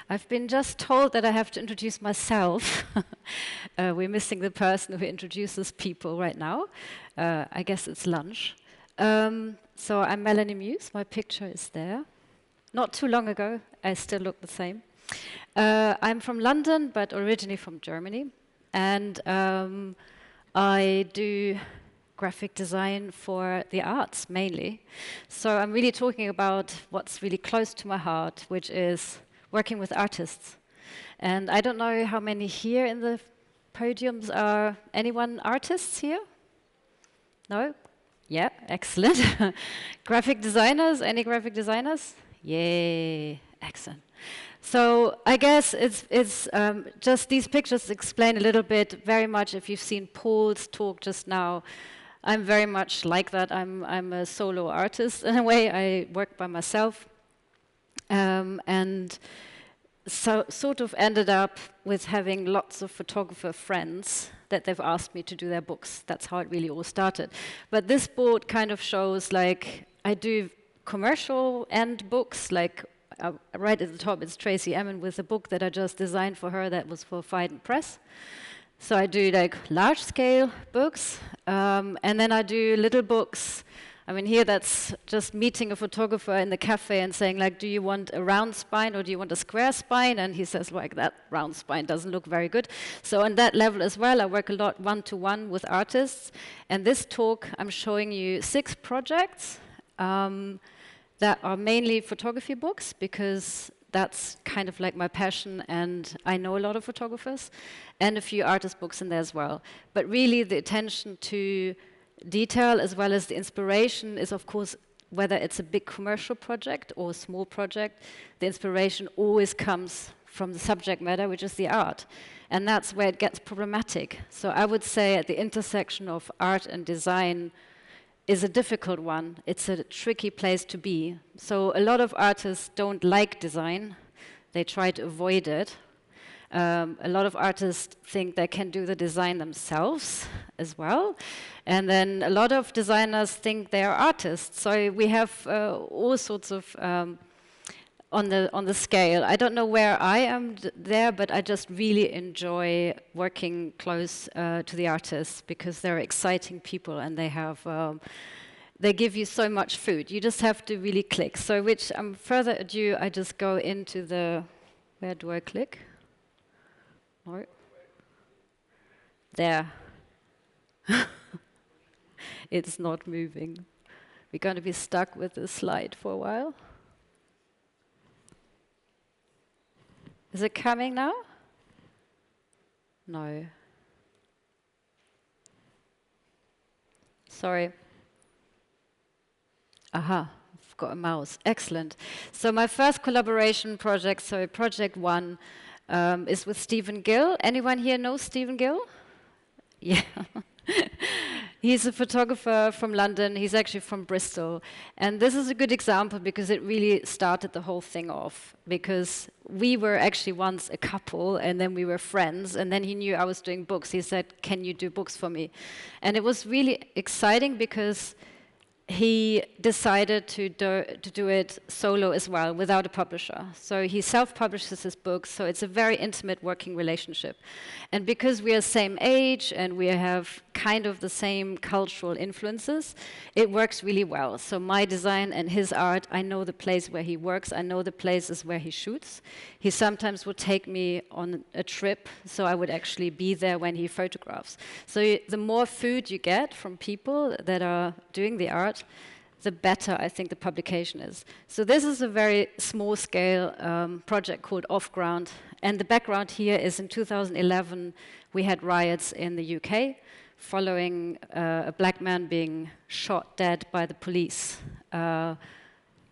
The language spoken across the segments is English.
I've been just told that I have to introduce myself. We're missing the person who introduces people right now. I guess it's lunch. So I'm Melanie Mues. My picture is there. Not too long ago, I still look the same. I'm from London, but originally from Germany. And I do graphic design for the arts, mainly. So I'm really talking about what's really close to my heart, which is working with artists. And I don't know how many here in the podiums are anyone artists here? No? Yeah, excellent. Graphic designers, any graphic designers? Yay, excellent. So I guess it's just these pictures explain a little bit, very much if you've seen Paul's talk just now, I'm very much like that. I'm a solo artist in a way. I work by myself. And so sort of ended up with having lots of photographer friends that they've asked me to do their books. That's how it really all started. But this board kind of shows, like, I do commercial end books, like right at the top it's Tracy Emin with a book that I just designed for her that was for Phaidon Press. So I do like large-scale books, and then I do little books. I mean, here that's just meeting a photographer in the cafe and saying, like, do you want a round spine or do you want a square spine? And he says, like, that round spine doesn't look very good. So on that level as well, I work a lot one-to-one with artists. And this talk, I'm showing you 6 projects that are mainly photography books, because that's kind of like my passion, and I know a lot of photographers, and a few artist books in there as well. But really the attention to detail as well as the inspiration is, of course, whether it's a big commercial project or a small project, the inspiration always comes from the subject matter, which is the art. And that's where it gets problematic. So I would say at the intersection of art and design is a difficult one. It's a tricky place to be. So a lot of artists don't like design. They try to avoid it. A lot of artists think they can do the design themselves as well. And then a lot of designers think they are artists. So we have all sorts of on the scale. I don't know where I am there, but I just really enjoy working close to the artists, because they're exciting people and they have they give you so much food. You just have to really click. So which further ado, I just go into the, where do I click? No. There. It's not moving. We're going to be stuck with this slide for a while. Is it coming now? No. Sorry. Aha, I've got a mouse. Excellent. So my first collaboration project, so project 1, is with Stephen Gill. Anyone here know Stephen Gill? Yeah. He's a photographer from London. He's actually from Bristol. And this is a good example because it really started the whole thing off. Because we were actually once a couple, and then we were friends. And then he knew I was doing books. He said, can you do books for me? And it was really exciting because he decided to do it solo as well, without a publisher. So he self-publishes his books, so it's a very intimate working relationship. And because we are same age and we have kind of the same cultural influences, it works really well. So my design and his art, I know the place where he works, I know the places where he shoots. He sometimes would take me on a trip, so I would actually be there when he photographs. So the more food you get from people that are doing the art, the better I think the publication is. So this is a very small-scale project called Off Ground. And the background here is in 2011, we had riots in the UK following a black man being shot dead by the police,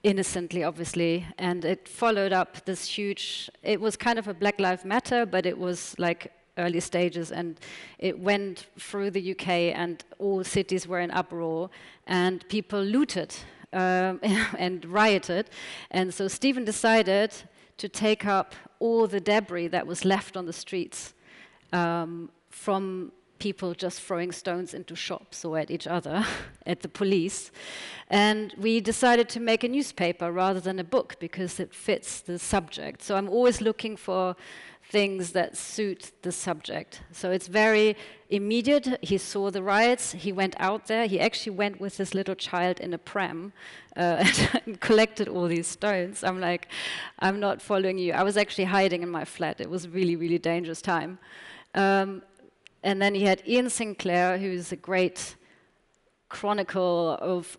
innocently, obviously. And it followed up this huge, it was kind of a Black Lives Matter, but it was like early stages, and it went through the UK, and all cities were in uproar, and people looted and rioted. And so Stephen decided to take up all the debris that was left on the streets from people just throwing stones into shops or at each other, at the police. And we decided to make a newspaper rather than a book because it fits the subject. So I'm always looking for things that suit the subject. So it's very immediate. He saw the riots, he went out there, he actually went with his little child in a pram and collected all these stones. I'm like, I'm not following you. I was actually hiding in my flat. It was a really, really dangerous time. And then he had Ian Sinclair, who's a great chronicle of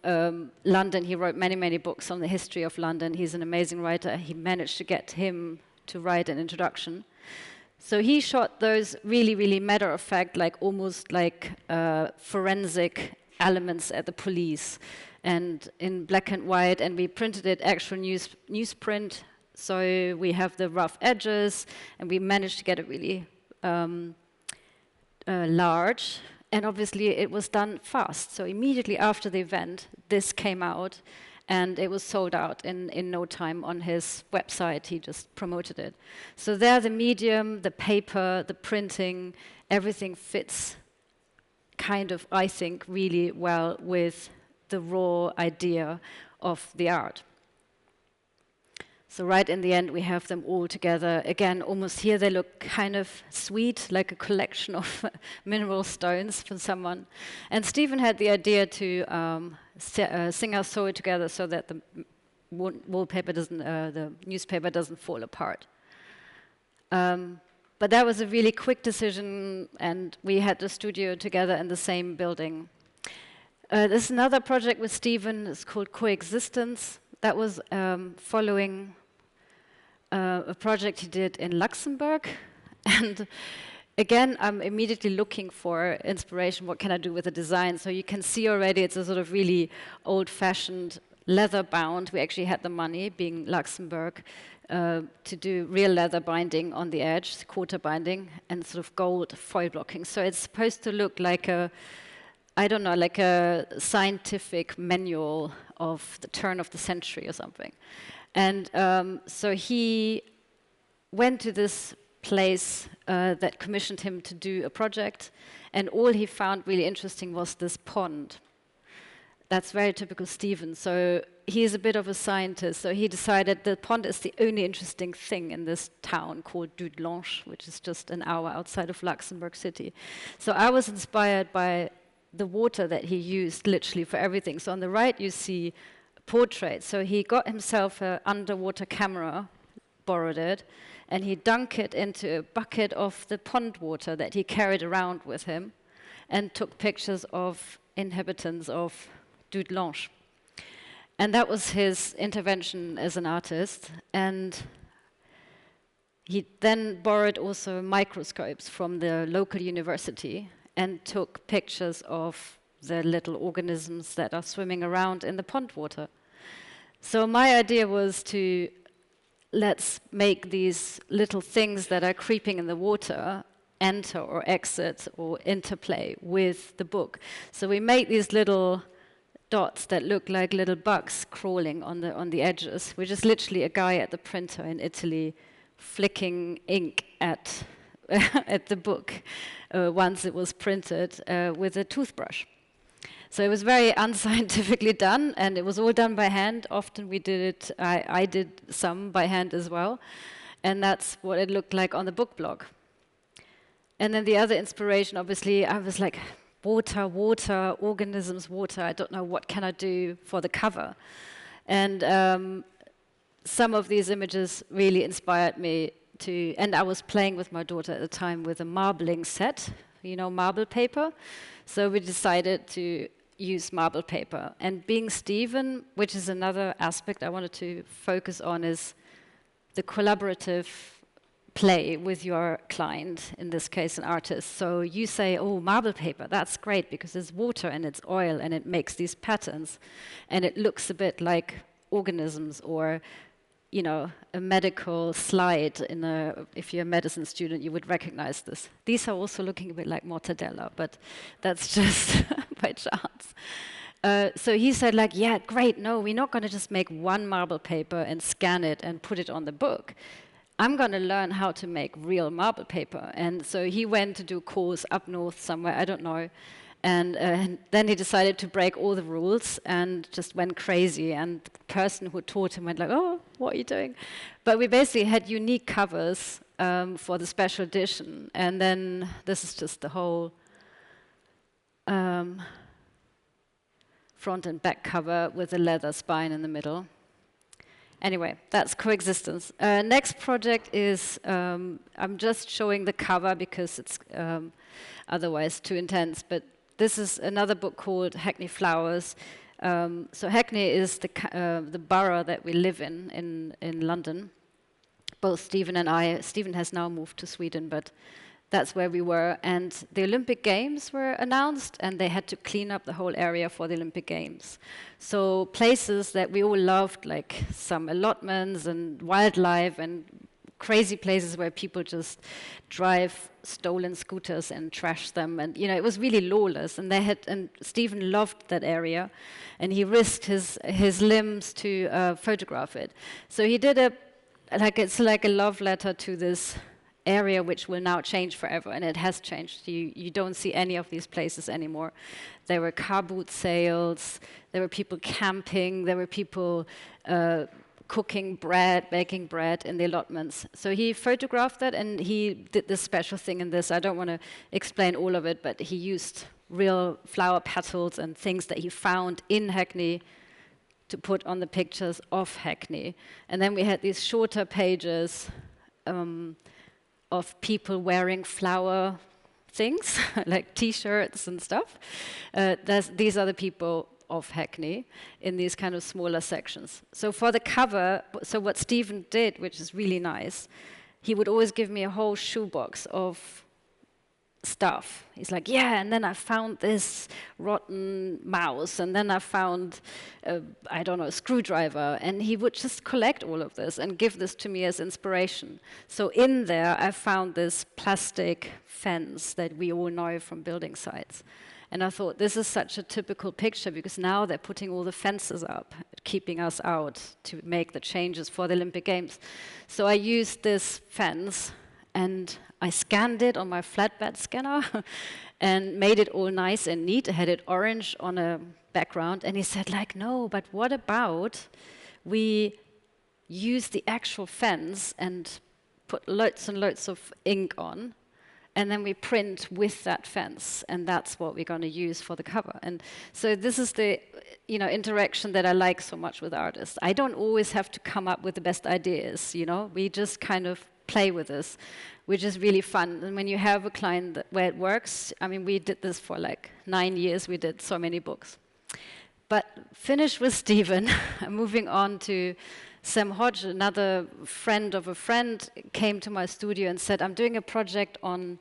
London. He wrote many, many books on the history of London. He's an amazing writer. He managed to get him to write an introduction. So he shot those really, really matter-of-fact, like almost like forensic elements at the police, and in black and white, and we printed it actual newsprint. So we have the rough edges, and we managed to get it really large. And obviously, it was done fast. So immediately after the event, this came out, and it was sold out in no time on his website. He just promoted it. So there, the medium, the paper, the printing, everything fits kind of, I think, really well with the raw idea of the art. So right in the end, we have them all together. Again, almost here they look kind of sweet, like a collection of mineral stones from someone. And Stephen had the idea to sing our story together so that the wallpaper doesn't, the newspaper doesn't fall apart. But that was a really quick decision, and we had the studio together in the same building. There's another project with Stephen. It's called Coexistence. That was following a project he did in Luxembourg. And again, I'm immediately looking for inspiration. What can I do with the design? So you can see already it's a sort of really old-fashioned leather bound. We actually had the money, being Luxembourg, to do real leather binding on the edge, quarter binding, and sort of gold foil blocking. So it's supposed to look like a, I don't know, like a scientific manual of the turn of the century or something. And so he went to this place that commissioned him to do a project, and all he found really interesting was this pond. That's very typical Stephen. So he is a bit of a scientist, so he decided the pond is the only interesting thing in this town called Dudelange, which is just an hour outside of Luxembourg City. So I was inspired by the water that he used literally for everything. So on the right you see a portrait. So he got himself an underwater camera, borrowed it, and he dunked it into a bucket of the pond water that he carried around with him and took pictures of inhabitants of Dudelange. And that was his intervention as an artist. And he then borrowed also microscopes from the local university and took pictures of the little organisms that are swimming around in the pond water. So my idea was to let's make these little things that are creeping in the water enter or exit or interplay with the book. So we make these little dots that look like little bugs crawling on the edges, which is literally a guy at the printer in Italy flicking ink at at the book once it was printed with a toothbrush. So it was very unscientifically done, and it was all done by hand. Often we did it, I did some by hand as well, and that's what it looked like on the book blog. And then the other inspiration, obviously, I was like, water, water, organisms, water, I don't know, what can I do for the cover? And some of these images really inspired me to, and I was playing with my daughter at the time with a marbling set, you know, marble paper. So we decided to use marble paper. And being Stephen, which is another aspect I wanted to focus on, is the collaborative play with your client, in this case an artist. So you say, oh, marble paper, that's great because it's water and it's oil and it makes these patterns. And it looks a bit like organisms or, you know, a medical slide in a, if you're a medicine student, you would recognize this. These are also looking a bit like mortadella, but that's just by chance. So he said, like, yeah, great, no, we're not going to just make one marble paper and scan it and put it on the book. I'm going to learn how to make real marble paper. And so he went to do a course up north somewhere, I don't know. And then he decided to break all the rules and just went crazy. And the person who taught him went like, oh, what are you doing? But we basically had unique covers for the special edition. And then this is just the whole front and back cover with a leather spine in the middle. Anyway, that's Coexistence. Next project is, I'm just showing the cover because it's otherwise too intense, but this is another book called Hackney Flowers. So Hackney is the borough that we live in London. Both Stephen and I, Stephen has now moved to Sweden, but that's where we were. And the Olympic Games were announced, and they had to clean up the whole area for the Olympic Games. So places that we all loved, like some allotments and wildlife and crazy places where people just drive stolen scooters and trash them, and it was really lawless. And Stephen loved that area, and he risked his limbs to photograph it. So he did it's like a love letter to this area which will now change forever, and it has changed. You don't see any of these places anymore. There were car boot sales, there were people camping, there were people cooking bread, baking bread in the allotments. So he photographed that, and he did this special thing in this. I don't want to explain all of it, but he used real flower petals and things that he found in Hackney to put on the pictures of Hackney. And then we had these shorter pages of people wearing flower things, like T-shirts and stuff. These are the people of Hackney in these kind of smaller sections. So for the cover, so what Stephen did, which is really nice, he would always give me a whole shoebox of stuff. He's like, yeah, and then I found this rotten mouse, and then I found, I don't know, a screwdriver, and he would just collect all of this and give this to me as inspiration. So in there, I found this plastic fence that we all know from building sites. And I thought, this is such a typical picture, because now they're putting all the fences up, keeping us out to make the changes for the Olympic Games. So I used this fence, and I scanned it on my flatbed scanner and made it all nice and neat. I had it orange on a background. And he said, like, no, but what about we use the actual fence and put loads and loads of ink on, and then we print with that fence, and that's what we're going to use for the cover. And so this is the interaction that I like so much with artists. I don't always have to come up with the best ideas, we just kind of play with this, which is really fun. And when you have a client where it works, I mean, we did this for like 9 years, we did so many books. But finish with Stephen, moving on to Sam Hodge, another friend of a friend, came to my studio and said, I'm doing a project on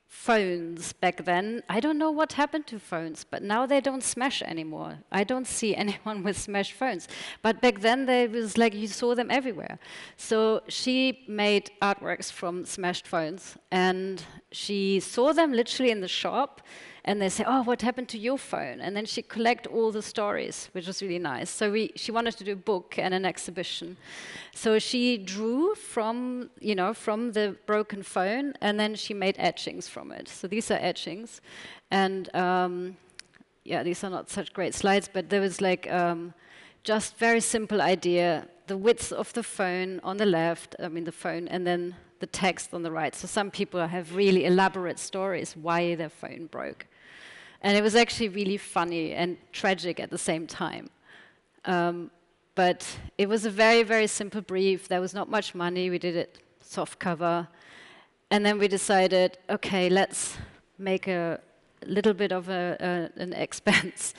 phones back then. I don't know what happened to phones, but now they don't smash anymore. I don't see anyone with smashed phones. But back then, they was like you saw them everywhere. So she made artworks from smashed phones, and she saw them literally in the shop, and they say, oh, what happened to your phone? And then she collect all the stories, which was really nice. So she wanted to do a book and an exhibition. So she drew from the broken phone, and then she made etchings from it. So these are etchings. And these are not such great slides, but there was like just very simple idea. The width of the phone on the left, the phone, and then the text on the right. So some people have really elaborate stories why their phone broke. And it was actually really funny and tragic at the same time. But it was a very, very simple brief. There was not much money. We did it soft cover. And then we decided, okay, let's make a little bit of an expense.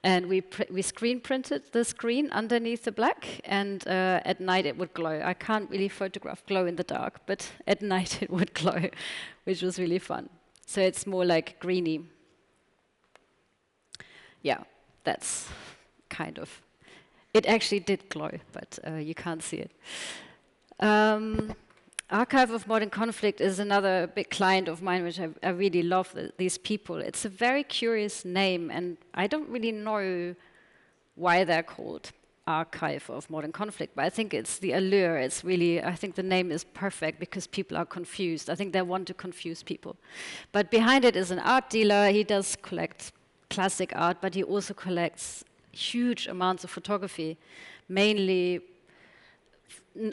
And we screen printed the screen underneath the black, and at night it would glow. I can't really photograph glow in the dark, but at night it would glow, which was really fun. So it's more like greeny. Yeah, that's kind of... It actually did glow, but you can't see it. Archive of Modern Conflict is another big client of mine, which I really love, these people. It's a very curious name, and I don't really know why they're called archive of modern conflict, but I think it's the allure. It's really, I think the name is perfect because people are confused. I think they want to confuse people. But behind it is an art dealer. He does collect classic art, but he also collects huge amounts of photography, mainly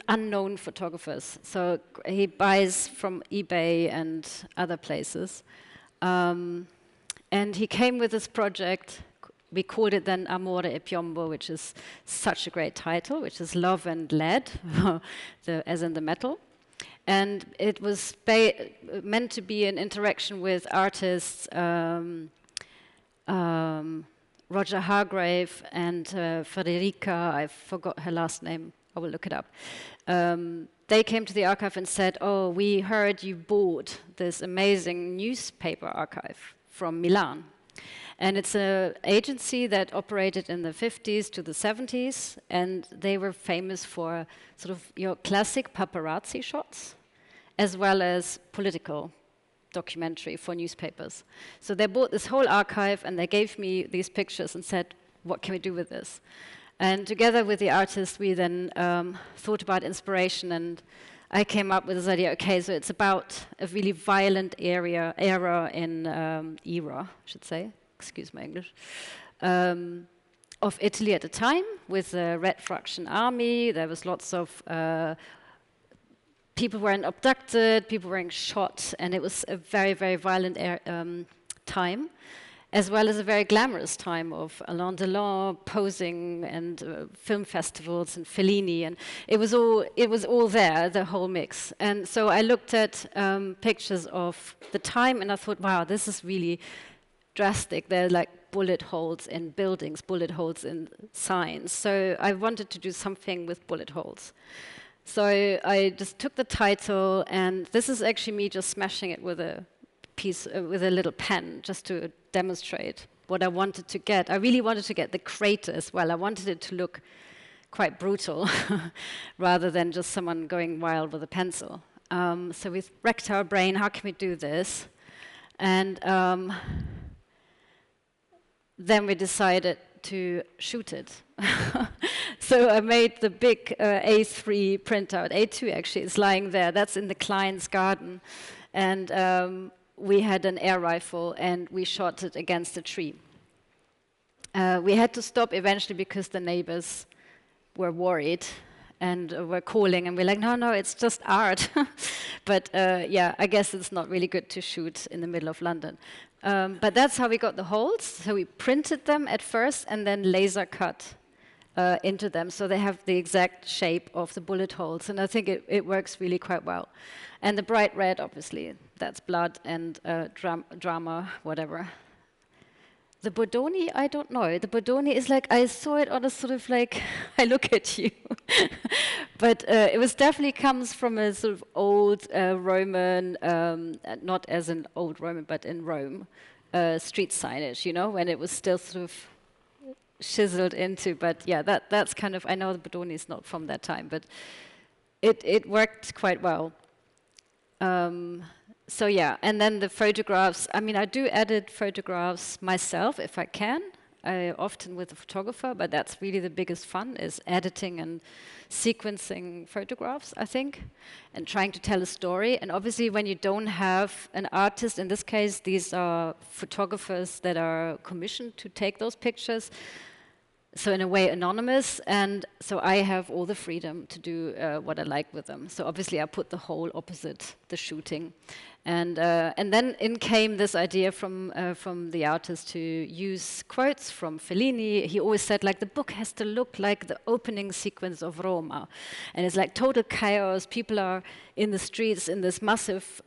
unknown photographers. So he buys from eBay and other places. And he came with this project. We called it then Amore e Piombo, which is such a great title, which is love and lead, as in the metal. And it was meant to be an interaction with artists, Roger Hargrave and Federica, I forgot her last name, I will look it up. They came to the archive and said, oh, we heard you bought this amazing newspaper archive from Milan. And it's an agency that operated in the 50s to the 70s, and they were famous for sort of your classic paparazzi shots, as well as political documentary for newspapers. So they bought this whole archive, and they gave me these pictures and said, what can we do with this? And together with the artist, we then thought about inspiration, and I came up with this idea, okay, so it's about a really violent era in I should say, excuse my English, of Italy at the time, with the Red Faction Army. There was lots of people were abducted, people were shot, and it was a very, very violent time, as well as a very glamorous time of Alain Delon posing and film festivals and Fellini, and it was all there, the whole mix. And so I looked at pictures of the time, and I thought, wow, this is really drastic. They're like bullet holes in buildings, bullet holes in signs. So I wanted to do something with bullet holes. So I just took the title, and this is actually me just smashing it with a piece, with a little pen, just to demonstrate what I wanted to get. I really wanted to get the crater as well. I wanted it to look quite brutal, rather than just someone going wild with a pencil. So we wrecked our brain, how can we do this? And then we decided to shoot it. So I made the big A3 printout. A2 actually is lying there. That's in the client's garden. And we had an air rifle, and we shot it against a tree. We had to stop eventually because the neighbors were worried and were calling, and we're like, no, it's just art. But yeah, I guess it's not really good to shoot in the middle of London. But that's how we got the holes. So we printed them at first and then laser cut into them, so they have the exact shape of the bullet holes. And I think it works really quite well. And the bright red, obviously, that's blood and drama, whatever. The Bodoni, I don't know. The Bodoni is like, I saw it on a sort of like, I look at you. But it was definitely comes from a sort of old Roman, not as an old Roman, but in Rome, street signage, you know, when it was still sort of chiseled into. But yeah, that's kind of, I know the Bodoni is not from that time, but it worked quite well. So yeah, and then the photographs, I mean, I do edit photographs myself if I can, often with a photographer, but that's really the biggest fun, is editing and sequencing photographs, I think, and trying to tell a story. And obviously when you don't have an artist, in this case, these are photographers that are commissioned to take those pictures, so in a way anonymous, and so I have all the freedom to do what I like with them. So obviously I put the whole opposite the shooting. And then in came this idea from the artist to use quotes from Fellini. He always said, like, the book has to look like the opening sequence of Roma. And it's like total chaos. People are in the streets in this massive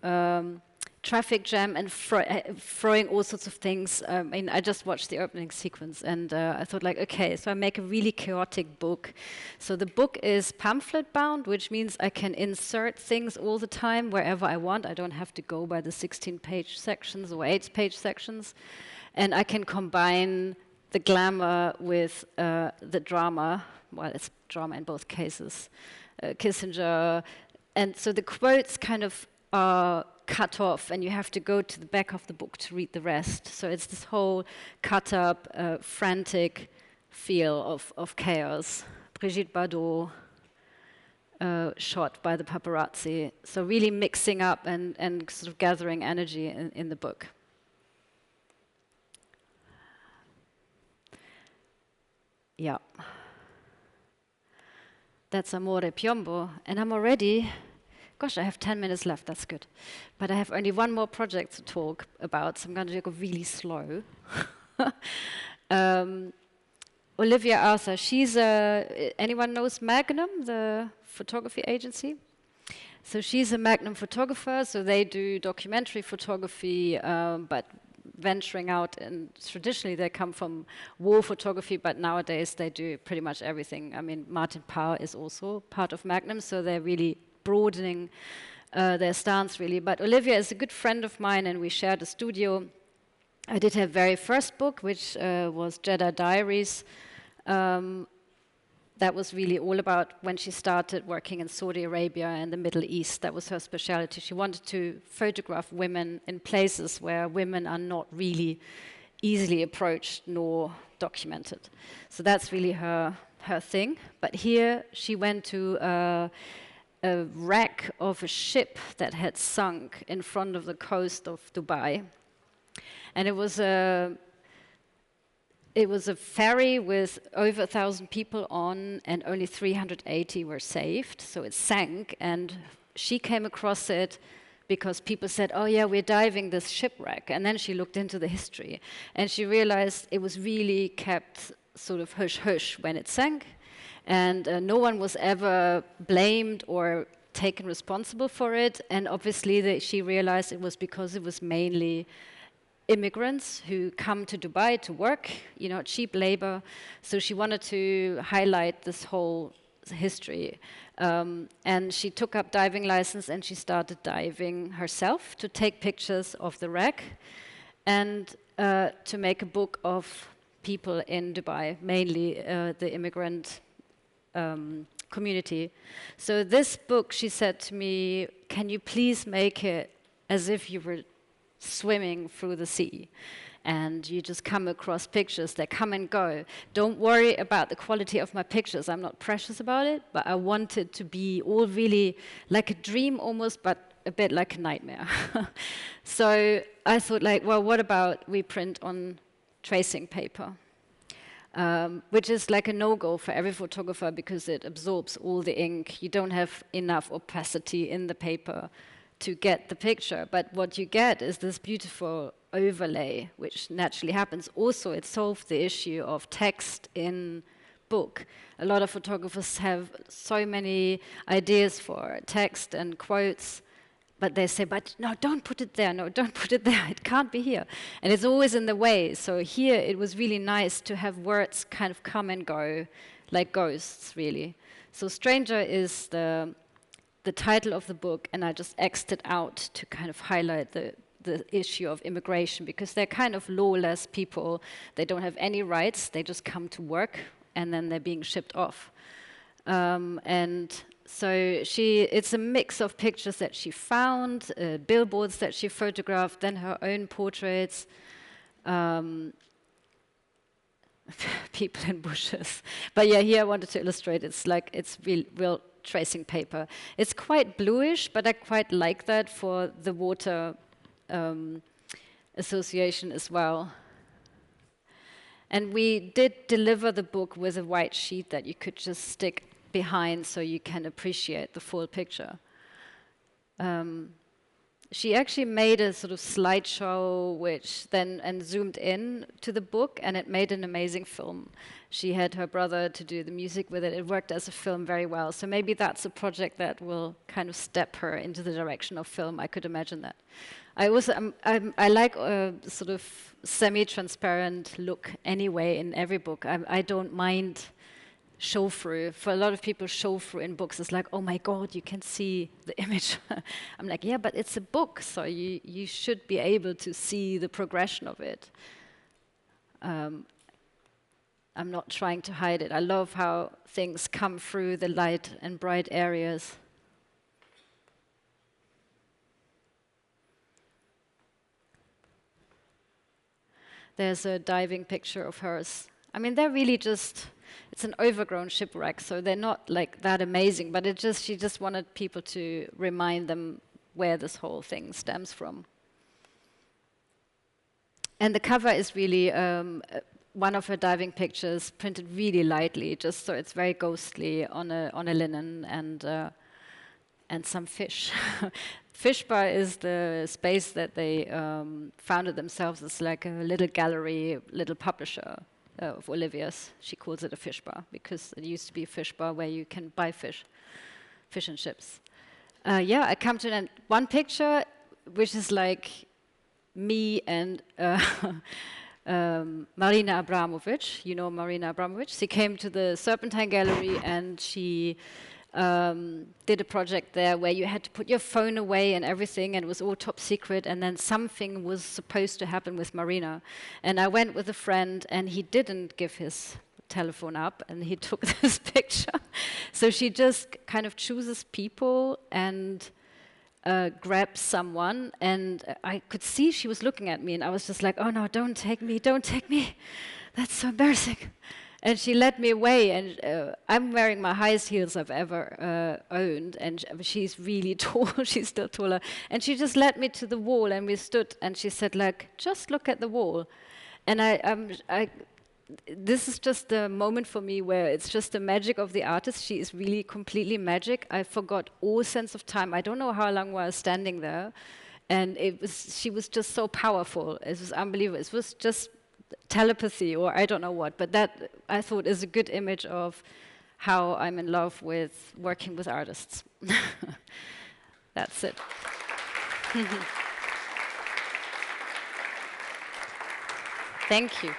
traffic jam and throwing all sorts of things. I mean, I just watched the opening sequence, and I thought, like, okay, so I make a really chaotic book. So the book is pamphlet bound, which means I can insert things all the time wherever I want. I don't have to go by the 16-page sections or 8-page sections. And I can combine the glamour with the drama. Well, it's drama in both cases. Kissinger. And so the quotes kind of are cut off, and you have to go to the back of the book to read the rest. So it's this whole cut up, frantic feel of chaos. Brigitte Bardot shot by the paparazzi. So really mixing up and sort of gathering energy in the book. Yeah. That's Amore Piombo. And I'm already, gosh, I have 10 minutes left, that's good. But I have only one more project to talk about, so I'm going to go really slow. Olivia Arthur, she's anyone knows Magnum, the photography agency? So she's a Magnum photographer, so they do documentary photography, but venturing out, and traditionally they come from war photography, but nowadays they do pretty much everything. I mean, Martin Parr is also part of Magnum, so they're really broadening their stance, really. But Olivia is a good friend of mine, and we shared a studio. I did her very first book, which was Jeddah Diaries. That was really all about when she started working in Saudi Arabia and the Middle East. That was her specialty. She wanted to photograph women in places where women are not really easily approached nor documented. So that's really her thing. But here she went to a wreck of a ship that had sunk in front of the coast of Dubai. And it was a ferry with over 1,000 people on, and only 380 were saved. So it sank, and she came across it because people said, oh yeah, we're diving this shipwreck. And then she looked into the history, and she realized it was really kept sort of hush-hush when it sank. And no one was ever blamed or taken responsible for it. And obviously she realized it was because it was mainly immigrants who come to Dubai to work, you know, cheap labor. So she wanted to highlight this whole history. And she took up diving license, and she started diving herself to take pictures of the wreck and to make a book of people in Dubai, mainly the immigrant community. So this book, she said to me, can you please make it as if you were swimming through the sea, and you just come across pictures that come and go. Don't worry about the quality of my pictures. I'm not precious about it, but I want it to be all really like a dream almost, but a bit like a nightmare. So I thought, like, well, what about we print on tracing paper? Which is like a no-go for every photographer because it absorbs all the ink. You don't have enough opacity in the paper to get the picture, but what you get is this beautiful overlay, which naturally happens. Also, it solved the issue of text in book. A lot of photographers have so many ideas for text and quotes, but they say, but no, don't put it there, no, don't put it there, it can't be here. And it's always in the way. So here it was really nice to have words kind of come and go, like ghosts, really. So Stranger is the title of the book, and I just X'd it out to kind of highlight the issue of immigration, because they're kind of lawless people. They don't have any rights. They just come to work, and then they're being shipped off. And so it's a mix of pictures that she found, billboards that she photographed, then her own portraits, people in bushes. But yeah, here I wanted to illustrate it's real tracing paper. It's quite bluish, but I quite like that for the water association as well. And we did deliver the book with a white sheet that you could just stick behind so you can appreciate the full picture. She actually made a sort of slideshow which then zoomed in to the book, and it made an amazing film. She had her brother to do the music with it. It worked as a film very well. So maybe that's a project that will kind of step her into the direction of film. I could imagine that. I also I like a sort of semi-transparent look anyway in every book. I don't mind show through. For a lot of people, show through in books is like, oh my God, you can see the image. I'm like, yeah, but it's a book, so you should be able to see the progression of it. I'm not trying to hide it. I love how things come through the light and bright areas. There's a diving picture of hers. I mean, they're really just it's an overgrown shipwreck, so they're not like that amazing, but she just wanted people to remind them where this whole thing stems from. And the cover is really one of her diving pictures, printed really lightly, just so it's very ghostly on a linen, and some fish. Fish Bar is the space that they founded themselves as like a little gallery, little publisher of Olivia's. She calls it a fish bar because it used to be a fish bar where you can buy fish and chips. Yeah, I come to one picture, which is like me and Marina Abramovic. You know Marina Abramovic? She came to the Serpentine Gallery and she did a project there where you had to put your phone away and everything, and it was all top secret, and then something was supposed to happen with Marina. And I went with a friend, and he didn't give his telephone up, and he took this picture. So she just kind of chooses people and grabs someone, and I could see she was looking at me, and I was just like, oh no, don't take me, that's so embarrassing. And she led me away, and I'm wearing my highest heels I've ever owned, and she's really tall, she's still taller. And she just led me to the wall, and we stood, and she said, like, just look at the wall. And this is just the moment for me where it's just the magic of the artist. She is really completely magic. I forgot all sense of time. I don't know how long I was standing there. And she was just so powerful. It was unbelievable. It was just telepathy, or I don't know what, but that I thought is a good image of how I'm in love with working with artists. That's it. Thank you.